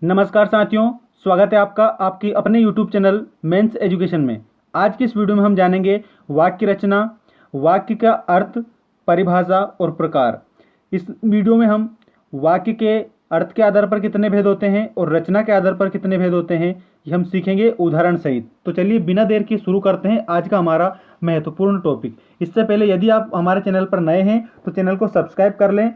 नमस्कार साथियों, स्वागत है आपका आपकी अपने YouTube चैनल मेंस एजुकेशन में। आज की इस वीडियो में हम जानेंगे वाक्य रचना, वाक्य का अर्थ, परिभाषा और प्रकार। इस वीडियो में हम वाक्य के अर्थ के आधार पर कितने भेद होते हैं और रचना के आधार पर कितने भेद होते हैं ये हम सीखेंगे उदाहरण सहित। तो चलिए बिना देर के शुरू करते हैं आज का हमारा महत्वपूर्ण टॉपिक। इससे पहले यदि आप हमारे चैनल पर नए हैं तो चैनल को सब्सक्राइब कर लें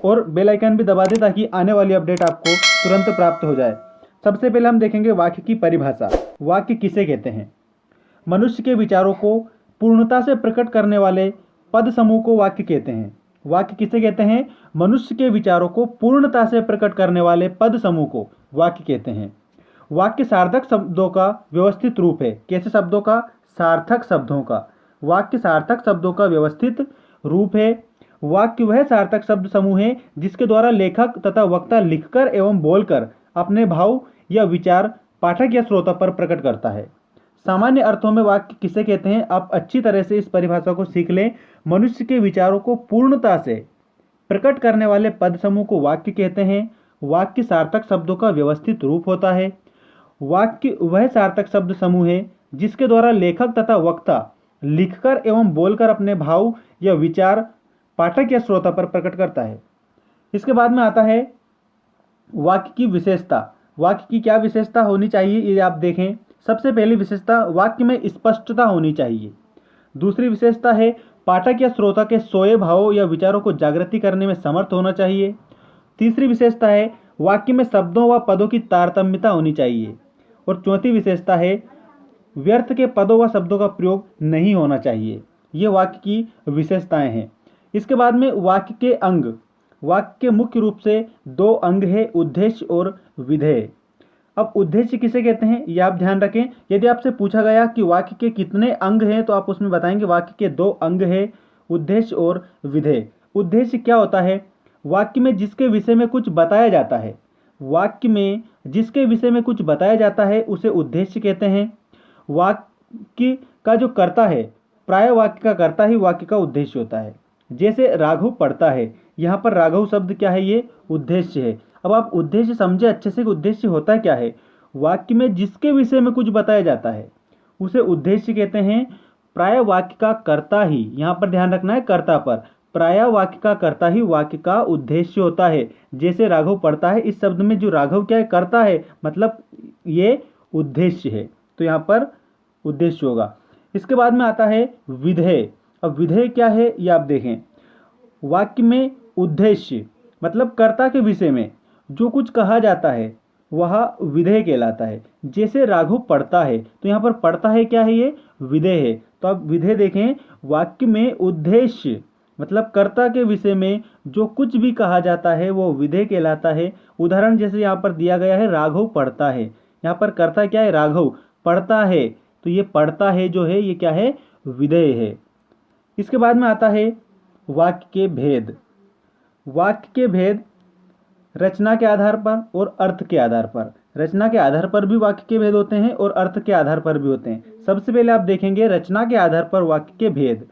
और बेल आइकन भी दबा दें ताकि आने वाली अपडेट आपको तुरंत प्राप्त हो जाए। सबसे पहले हम देखेंगे वाक्य की परिभाषा। वाक्य किसे कहते हैं? मनुष्य के विचारों को पूर्णता से प्रकट करने वाले पद समूह को वाक्य कहते हैं। वाक्य किसे कहते हैं? मनुष्य के विचारों को पूर्णता से प्रकट करने वाले पद समूह को वाक्य कहते हैं। वाक्य सार्थक शब्दों का व्यवस्थित रूप है। कैसे शब्दों का? सार्थक शब्दों का। वाक्य सार्थक शब्दों का व्यवस्थित रूप है। वाक्य वह सार्थक शब्द समूह है जिसके द्वारा लेखक तथा वक्ता लिखकर एवं बोलकर अपने भाव या विचार पाठक या श्रोता पर प्रकट करता है। सामान्य अर्थों में वाक्य किसे कहते हैं? आप अच्छी तरह से इस परिभाषा को सीख लें। मनुष्य के विचारों को पूर्णता से प्रकट करने वाले पद समूह को वाक्य कहते हैं। वाक्य सार्थक शब्दों का व्यवस्थित रूप होता है। वाक्य वह सार्थक शब्द समूह है जिसके द्वारा लेखक तथा वक्ता लिखकर एवं बोलकर अपने भाव या विचार पाठक या श्रोता पर प्रकट करता है। इसके बाद में आता है वाक्य की विशेषता। वाक्य की क्या विशेषता होनी चाहिए ये आप देखें। सबसे पहली विशेषता, वाक्य में स्पष्टता होनी चाहिए। दूसरी विशेषता है पाठक या श्रोता के सोए भावों या विचारों को जागृति करने में समर्थ होना चाहिए। तीसरी विशेषता है वाक्य में शब्दों व पदों की तारतम्यता होनी चाहिए। और चौथी विशेषता है व्यर्थ के पदों व शब्दों का प्रयोग नहीं होना चाहिए। ये वाक्य की विशेषताएं हैं। इसके बाद में वाक्य के अंग। वाक्य के मुख्य रूप से दो अंग है, उद्देश्य और विधेय। अब उद्देश्य किसे कहते हैं ये आप ध्यान रखें। यदि आपसे पूछा गया कि वाक्य के कितने अंग हैं तो आप उसमें बताएंगे वाक्य के दो अंग है, उद्देश्य और विधेय। उद्देश्य क्या होता है? वाक्य में जिसके विषय में कुछ बताया जाता है। वाक्य में जिसके विषय में कुछ बताया जाता है उसे उद्देश्य कहते हैं। वाक्य का जो कर्ता है, प्राय वाक्य का कर्ता ही वाक्य का उद्देश्य होता है। जैसे राघव पढ़ता है, यहाँ पर राघव शब्द क्या है? ये उद्देश्य है। अब आप उद्देश्य समझे अच्छे से कि उद्देश्य होता क्या है। वाक्य में जिसके विषय में कुछ बताया जाता है उसे उद्देश्य कहते हैं। प्राय वाक्य का कर्ता ही, यहाँ पर ध्यान रखना है कर्ता पर, प्राय वाक्य का कर्ता ही वाक्य का उद्देश्य होता है। जैसे राघव पढ़ता है, इस शब्द में जो राघव क्या है? कर्ता है, मतलब ये उद्देश्य है, तो यहाँ पर उद्देश्य होगा। इसके बाद में आता है विधेय। अब विधेय क्या है ये आप देखें। वाक्य में उद्देश्य मतलब कर्ता के विषय में जो कुछ कहा जाता है वह विधेय कहलाता है। जैसे राघव पढ़ता है, तो यहाँ पर पढ़ता है क्या है? ये विधेय है। तो आप विधेय देखें। वाक्य में उद्देश्य मतलब कर्ता के विषय में जो कुछ भी कहा जाता है वो विधेय कहलाता है। उदाहरण जैसे यहाँ पर दिया गया है, राघव पढ़ता है। यहाँ पर कर्ता क्या है? राघव पढ़ता है, तो ये पढ़ता है जो है ये क्या है? विधेय है। इसके बाद में आता है वाक्य के भेद। वाक्य के भेद रचना के आधार पर और अर्थ के आधार पर। रचना के आधार पर भी वाक्य के भेद होते हैं और अर्थ के आधार पर भी होते हैं। सबसे पहले आप देखेंगे रचना के आधार पर वाक्य के भेद।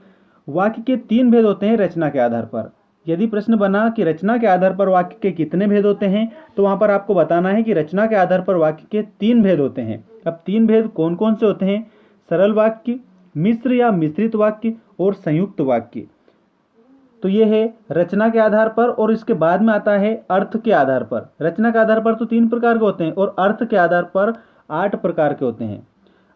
वाक्य के 3 भेद होते हैं रचना के आधार पर। यदि प्रश्न बना कि रचना के आधार पर वाक्य के कितने भेद होते हैं तो वहां पर आपको बताना है कि रचना के आधार पर वाक्य के 3 भेद होते हैं। अब 3 भेद कौन कौन से होते हैं? सरल वाक्य, मिश्र या मिश्रित वाक्य और संयुक्त वाक्य। तो ये है रचना के आधार पर। और इसके बाद में आता है अर्थ के आधार पर। रचना के आधार पर तो 3 प्रकार के होते हैं और अर्थ के आधार पर 8 प्रकार के होते हैं।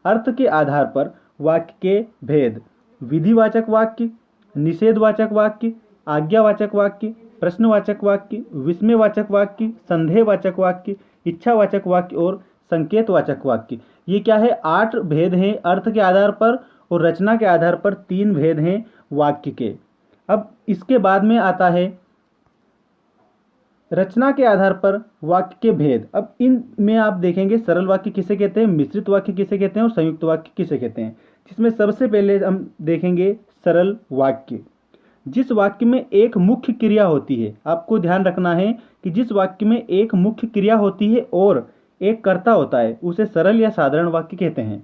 अर्थ के आधार पर वाक्य के भेद: विधिवाचक वाक्य, निषेधवाचक वाक्य, आज्ञावाचक वाक्य, प्रश्नवाचक वाक्य, विस्मयवाचक वाक्य, संदेहवाचक वाक्य, इच्छावाचक वाक्य और संकेतवाचक वाक्य। ये क्या है? 8 भेद हैं अर्थ के आधार पर और रचना के आधार पर 3 भेद हैं वाक्य के। अब इसके बाद में आता है रचना के आधार पर वाक्य के भेद। अब इन में आप देखेंगे सरल वाक्य किसे कहते हैं, मिश्रित वाक्य किसे कहते हैं और संयुक्त वाक्य किसे कहते हैं। जिसमें सबसे पहले हम देखेंगे सरल वाक्य। जिस वाक्य में एक मुख्य क्रिया होती है, आपको ध्यान रखना है कि जिस वाक्य में एक मुख्य क्रिया होती है और एक कर्ता होता है उसे सरल या साधारण वाक्य कहते हैं।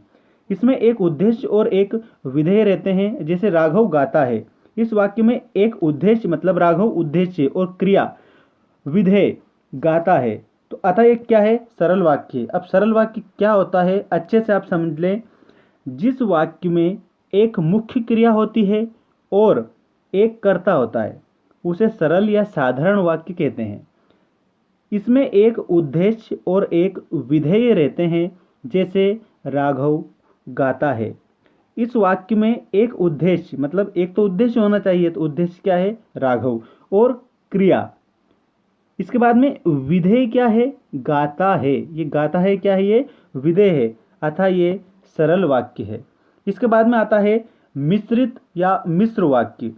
इसमें एक उद्देश्य और एक विधेय रहते हैं। जैसे राघव गाता है, इस वाक्य में एक उद्देश्य मतलब राघव उद्देश्य और क्रिया विधेय गाता है, तो अतः एक क्या है, सरल वाक्य। अब सरल वाक्य क्या होता है, अच्छे से आप समझ लें। जिस वाक्य में एक मुख्य क्रिया होती है और एक कर्ता होता है उसे सरल या साधारण वाक्य कहते हैं। इसमें एक उद्देश्य और एक विधेय रहते हैं, जैसे राघव गाता है। इस वाक्य में एक उद्देश्य, मतलब एक तो उद्देश्य होना चाहिए, तो उद्देश्य क्या है, राघव, और क्रिया। इसके बाद में विधेय क्या है, गाता है। ये गाता है क्या है, ये विधेय है, अतः ये सरल वाक्य है। इसके बाद में आता है मिश्रित या मिश्र वाक्य।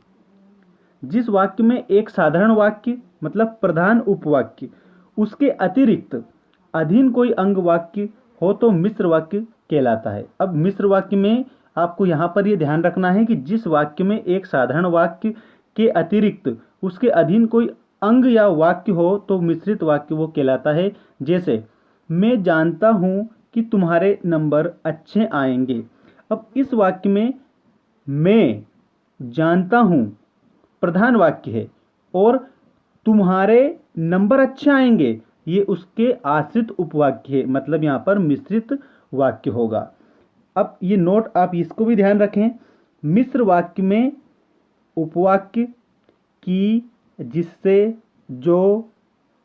जिस वाक्य में एक साधारण वाक्य मतलब प्रधान उपवाक्य, उसके अतिरिक्त अधीन कोई अंग वाक्य हो तो मिश्र वाक्य कहलाता है। अब मिश्र वाक्य में आपको यहाँ पर ये ध्यान रखना है कि जिस वाक्य में एक साधारण वाक्य के अतिरिक्त उसके अधीन कोई अंग या वाक्य हो तो मिश्रित वाक्य वो कहलाता है। जैसे मैं जानता हूँ कि तुम्हारे नंबर अच्छे आएंगे। अब इस वाक्य में मैं जानता हूँ प्रधान वाक्य है और तुम्हारे नंबर अच्छे आएंगे ये उसके आश्रित उपवाक्य है, मतलब यहाँ पर मिश्रित वाक्य होगा। अब ये नोट आप इसको भी ध्यान रखें। मिश्र वाक्य में उपवाक्य की, जिससे, जो,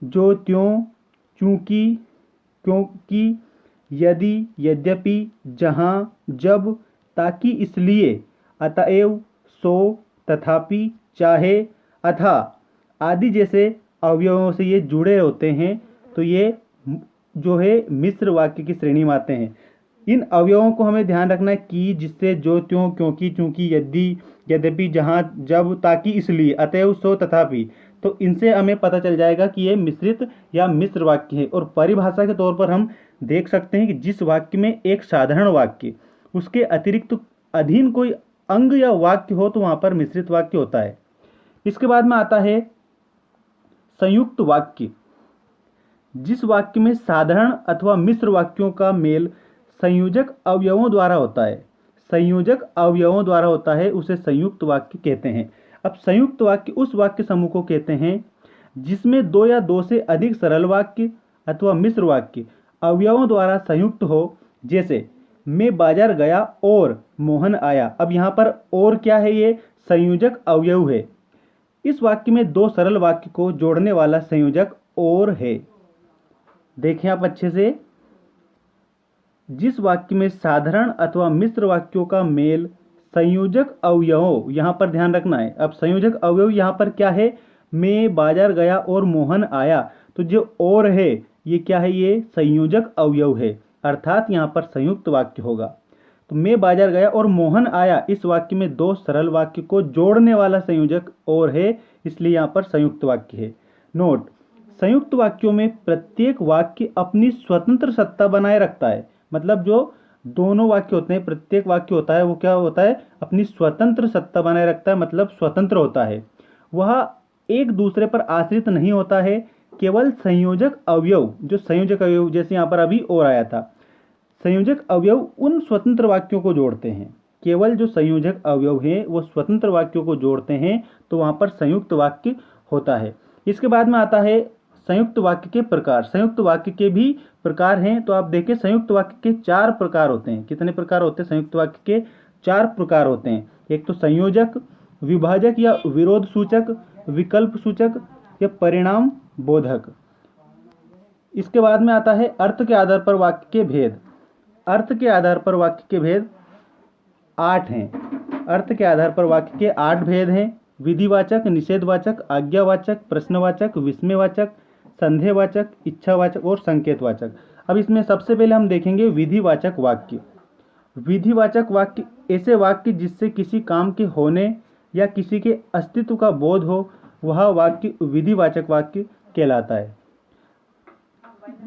त्यों, चूंकि, क्योंकि, यदि, यद्यपि, जहाँ, जब, ताकि, इसलिए, अतएव, सो, तथापि, चाहे, अथा आदि जैसे अवयवों से ये जुड़े होते हैं, तो ये जो है मिश्र वाक्य की श्रेणी में आते हैं। इन अवयवों को हमें ध्यान रखना है कि, जिससे, जो, त्यों, क्योंकि, चूंकि, यदि, यद्यपि, जहाँ, जब, ताकि, इसलिए, अतएव, सो, तथापि। तो इनसे हमें पता चल जाएगा कि ये मिश्रित या मिश्र वाक्य है। और परिभाषा के तौर पर हम देख सकते हैं कि जिस वाक्य में एक साधारण वाक्य उसके अतिरिक्त अधीन कोई अंग या वाक्य हो तो वहां पर मिश्रित वाक्य होता है। इसके बाद में आता है संयुक्त वाक्य। जिस वाक्य में साधारण अथवा मिश्र वाक्यों का मेल संयोजक अवयवों द्वारा होता है, संयोजक अवयवों द्वारा होता है, उसे संयुक्त वाक्य कहते हैं। अब संयुक्त वाक्य उस वाक्य समूह को कहते हैं जिसमें दो या दो से अधिक सरल वाक्य अथवा मिश्र वाक्य अवयवों द्वारा संयुक्त हो। जैसे मैं बाजार गया और मोहन आया। अब यहाँ पर और क्या है, ये संयोजक अवयव है। इस वाक्य में दो सरल वाक्य को जोड़ने वाला संयोजक और है। देखें आप अच्छे से, जिस वाक्य में साधारण अथवा मिश्र वाक्यों का मेल संयोजक अवयवों, यहाँ पर ध्यान रखना है। अब संयोजक अवयव यहाँ पर क्या है, मैं बाजार गया और मोहन आया। तो जो और है ये क्या है, ये संयोजक अवयव है, अर्थात यहाँ पर संयुक्त वाक्य होगा। तो मैं बाजार गया और मोहन आया, इस वाक्य में दो सरल वाक्य को जोड़ने वाला संयोजक और है, इसलिए यहाँ पर संयुक्त वाक्य है। नोट, संयुक्त वाक्यों में प्रत्येक वाक्य अपनी स्वतंत्र सत्ता बनाए रखता है। मतलब जो दोनों वाक्य होते हैं, प्रत्येक वाक्य होता है वो क्या होता है, अपनी स्वतंत्र सत्ता बनाए रखता है, मतलब स्वतंत्र होता है। वह एक दूसरे पर आश्रित नहीं होता है। केवल संयोजक अवयव, जो संयोजक अवयव जैसे यहाँ पर अभी और आया था, संयोजक अवयव उन स्वतंत्र वाक्यों को जोड़ते हैं। केवल जो संयोजक अवयव हैं वो स्वतंत्र वाक्यों को जोड़ते हैं, तो वहाँ पर संयुक्त वाक्य होता है। इसके बाद में आता है संयुक्त वाक्य के प्रकार। संयुक्त वाक्य के भी प्रकार हैं, तो आप देखें संयुक्त वाक्य के 4 प्रकार होते हैं। कितने प्रकार होते हैं, संयुक्त वाक्य के 4 प्रकार होते हैं। एक तो संयोजक, विभाजक या विरोध सूचक, विकल्प सूचक या परिणाम बोधक। इसके बाद में आता है अर्थ के आधार पर वाक्य के भेद। अर्थ के आधार पर वाक्य के भेद 8 हैं। अर्थ के आधार पर वाक्य के 8 भेद हैं। विधिवाचक, निषेधवाचक, आज्ञावाचक, प्रश्नवाचक, विस्मयवाचक, संदेहवाचक, इच्छावाचक और संकेतवाचक। अब इसमें सबसे पहले हम देखेंगे विधिवाचक वाक्य। विधिवाचक वाक्य ऐसे वाक्य जिससे किसी काम के होने या किसी के अस्तित्व का बोध हो, वह वाक्य विधिवाचक वाक्य कहलाता है।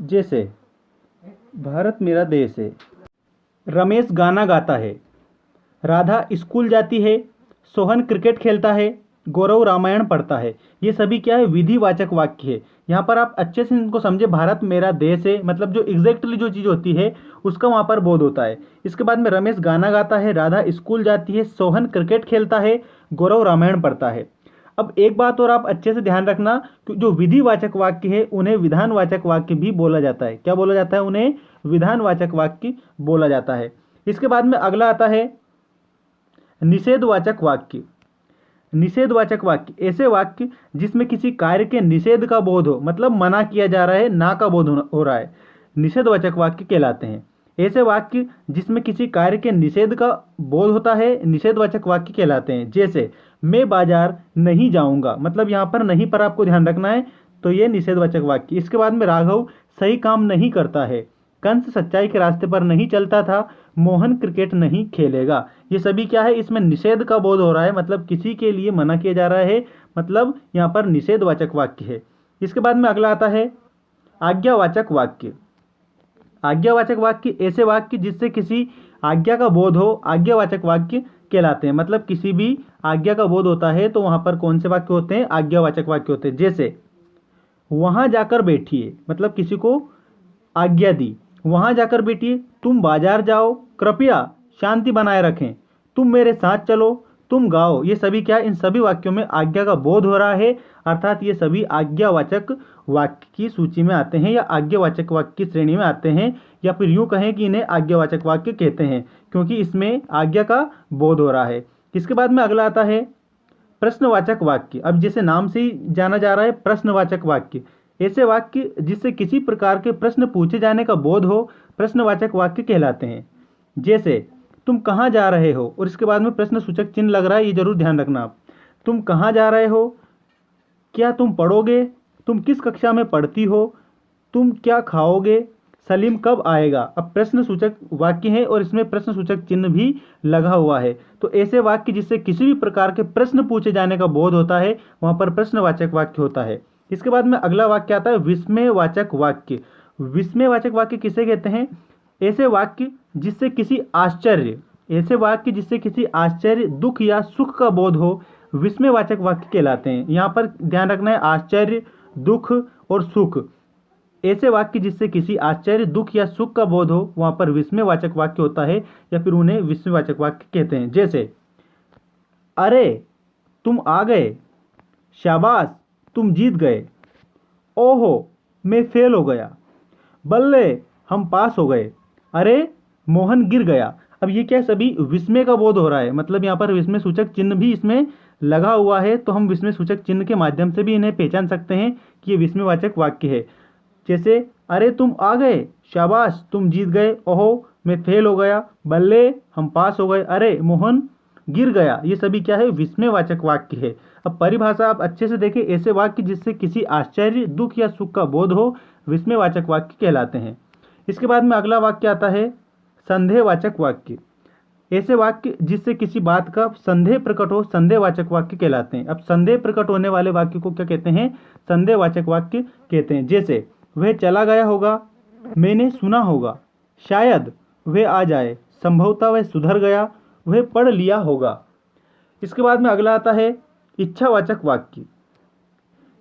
जैसे भारत मेरा देश है, रमेश गाना गाता है, राधा स्कूल जाती है, सोहन क्रिकेट खेलता है, गौरव रामायण पढ़ता है। ये सभी क्या है, विधिवाचक वाक्य है। यहाँ पर आप अच्छे से इनको समझे, भारत मेरा देश है, मतलब जो एग्जैक्टली जो चीज़ होती है उसका वहाँ पर बोध होता है। इसके बाद में रमेश गाना गाता है, राधा स्कूल जाती है, सोहन क्रिकेट खेलता है, गौरव रामायण पढ़ता है। अब एक बात और आप अच्छे से ध्यान रखना कि जो विधिवाचक वाक्य है उन्हें विधानवाचक वाक्य भी बोला जाता है। क्या बोला जाता है? उन्हें विधानवाचक वाक्य बोला जाता है। इसके बाद में अगला आता है निषेधवाचक वाक्य। निषेधवाचक वाक्य ऐसे वाक्य जिसमें किसी कार्य के निषेध का बोध हो, मतलब मना किया जा रहा है, ना का बोध हो रहा है, निषेधवाचक वाक्य कहलाते हैं। ऐसे वाक्य जिसमें किसी कार्य के निषेध का बोध होता है निषेधवाचक वाक्य कहलाते हैं। जैसे मैं बाजार नहीं जाऊंगा, मतलब यहाँ पर नहीं पर आपको ध्यान रखना है, तो ये निषेधवाचक वाक्य। इसके बाद में राघव सही काम नहीं करता है, कंस सच्चाई के रास्ते पर नहीं चलता था, मोहन क्रिकेट नहीं खेलेगा। ये सभी क्या है? इसमें निषेध का बोध हो रहा है, मतलब किसी के लिए मना किया जा रहा है, मतलब यहाँ पर निषेधवाचक वाक्य है। इसके बाद में अगला आता है आज्ञावाचक वाक्य। आज्ञावाचक वाक्य ऐसे वाक्य जिससे किसी आज्ञा का बोध हो, आज्ञावाचक वाक्य कहलाते हैं। मतलब किसी भी आज्ञा का बोध होता है तो वहां पर कौन से वाक्य होते हैं? आज्ञावाचक वाक्य होते हैं। जैसे वहां जाकर बैठिए, मतलब किसी को आज्ञा दी, वहां जाकर बैठिए, तुम बाजार जाओ, कृपया शांति बनाए रखें, तुम मेरे साथ चलो, तुम गाओ। ये सभी क्या? इन सभी वाक्यों में आज्ञा का बोध हो रहा है, अर्थात ये सभी आज्ञावाचक वाक्य की सूची में आते हैं या आज्ञावाचक वाक्य की श्रेणी में आते हैं, या फिर यूं कहें कि इन्हें आज्ञावाचक वाक्य कहते हैं क्योंकि इसमें आज्ञा का बोध हो रहा है। इसके बाद में अगला आता है प्रश्नवाचक वाक्य। अब जैसे नाम से ही जाना जा रहा है प्रश्नवाचक वाक्य, ऐसे वाक्य जिससे किसी प्रकार के प्रश्न पूछे जाने का बोध हो प्रश्नवाचक वाक्य कहलाते हैं। जैसे तुम कहाँ जा रहे हो, और इसके बाद में प्रश्न सूचक चिन्ह लग रहा है, ये जरूर ध्यान रखना आप। तुम कहाँ जा रहे हो, क्या तुम पढ़ोगे, तुम किस कक्षा में पढ़ती हो, तुम क्या खाओगे, सलीम कब आएगा। अब प्रश्न सूचक वाक्य है और इसमें प्रश्न सूचक चिन्ह भी लगा हुआ है। तो ऐसे वाक्य जिससे किसी भी प्रकार के प्रश्न पूछे जाने का बोध होता है वहां पर प्रश्नवाचक वाक्य होता है। इसके बाद में अगला वाक्य आता है विस्मयवाचक वाक्य। विस्मयवाचक वाक्य किसे कहते हैं? ऐसे वाक्य जिससे किसी आश्चर्य, ऐसे वाक्य जिससे किसी आश्चर्य, दुख या सुख का बोध हो विस्मयवाचक वाक्य कहलाते हैं। यहाँ पर ध्यान रखना है आश्चर्य, दुख और सुख, ऐसे वाक्य जिससे किसी आश्चर्य, दुख या सुख का बोध हो वहां पर विस्मयवाचक वाक्य होता है या फिर उन्हें विस्मयवाचक वाक्य कहते हैं। जैसे अरे तुम आ गए, शाबाश तुम जीत गए, ओहो मैं फेल हो गया, बल्ले हम पास हो गए, अरे मोहन गिर गया। अब ये क्या? सभी विस्मय का बोध हो रहा है, मतलब यहाँ पर विस्मय सूचक चिन्ह भी इसमें लगा हुआ है, तो हम विस्मय सूचक चिन्ह के माध्यम से भी इन्हें पहचान सकते हैं कि ये विस्मयवाचक वाक्य है। जैसे अरे तुम आ गए, शाबाश तुम जीत गए, ओहो मैं फेल हो गया, बल्ले हम पास हो गए, अरे मोहन गिर गया। ये सभी क्या है? विस्मयवाचक वाक्य है। अब परिभाषा आप अच्छे से देखें, ऐसे वाक्य जिससे किसी आश्चर्य, दुख या सुख का बोध हो विस्मयवाचक वाक्य कहलाते हैं। इसके बाद में अगला वाक्य आता है संदेहवाचक वाक्य। ऐसे वाक्य जिससे किसी बात का संदेह प्रकट हो संदेहवाचक वाक्य कहलाते हैं। अब संदेह प्रकट होने वाले वाक्य को क्या कहते हैं? संदेहवाचक वाक्य कहते हैं। जैसे वह चला गया होगा, मैंने सुना होगा, शायद वह आ जाए, संभवतः वह सुधर गया, वह पढ़ लिया होगा। इसके बाद में अगला आता है इच्छावाचक वाक्य।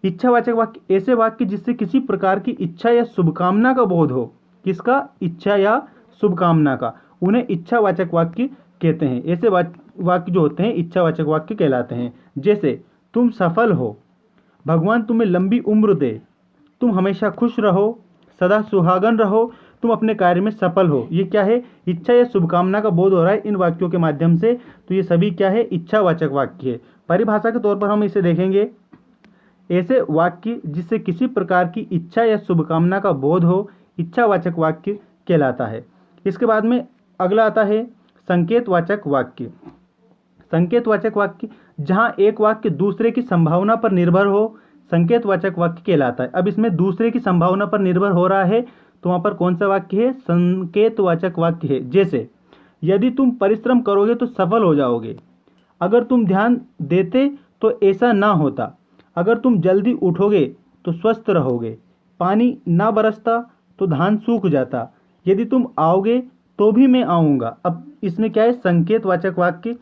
इच्छावाचक वाक्य ऐसे वाक्य जिससे किसी प्रकार की इच्छा या शुभकामना का बोध हो। किसका? इच्छा या शुभकामना का, उन्हें इच्छावाचक वाक्य कहते हैं। ऐसे वाक्य जो होते हैं इच्छावाचक वाक्य कहलाते हैं। जैसे तुम सफल हो, भगवान तुम्हें लंबी उम्र दे, तुम हमेशा खुश रहो, सदा सुहागन रहो, तुम अपने कार्य में सफल हो। ये क्या है? इच्छा या शुभकामना का बोध हो रहा है इन वाक्यों के माध्यम से, तो ये सभी क्या है? इच्छावाचक वाक्य है। परिभाषा के तौर पर हम इसे देखेंगे, ऐसे वाक्य जिससे किसी प्रकार की इच्छा या शुभकामना का बोध हो इच्छावाचक वाक्य कहलाता है। इसके बाद में अगला आता है संकेतवाचक वाक्य। संकेतवाचक वाक्य जहां एक वाक्य दूसरे की संभावना पर निर्भर हो संकेतवाचक वाक्य कहलाता है। अब इसमें दूसरे की संभावना पर निर्भर हो रहा है तो वहां पर कौन सा वाक्य है? संकेतवाचक वाक्य है। जैसे यदि तुम परिश्रम करोगे तो सफल हो जाओगे, अगर तुम ध्यान देते तो ऐसा ना होता, अगर तुम जल्दी उठोगे तो स्वस्थ रहोगे, पानी ना बरसता तो धान सूख जाता, यदि तुम आओगे तो भी मैं आऊँगा। अब इसमें क्या है? संकेतवाचक वाक्य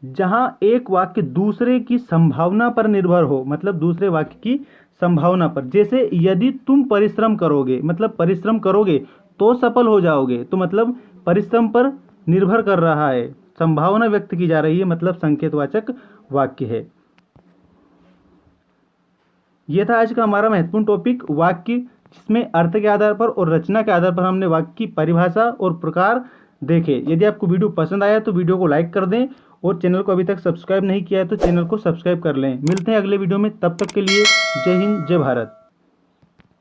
जहां एक वाक्य दूसरे की संभावना पर निर्भर हो, मतलब दूसरे वाक्य की संभावना पर। जैसे यदि तुम परिश्रम करोगे, मतलब परिश्रम करोगे तो सफल हो जाओगे, तो मतलब परिश्रम पर निर्भर कर रहा है, संभावना व्यक्त की जा रही है, मतलब संकेतवाचक वाक्य है। ये था आज का हमारा महत्वपूर्ण टॉपिक वाक्य, जिसमें अर्थ के आधार पर और रचना के आधार पर हमने वाक्य की परिभाषा और प्रकार देखे। यदि आपको वीडियो पसंद आया तो वीडियो को लाइक कर दें और चैनल को अभी तक सब्सक्राइब नहीं किया है तो चैनल को सब्सक्राइब कर लें। मिलते हैं अगले वीडियो में, तब तक के लिए जय हिंद जय भारत।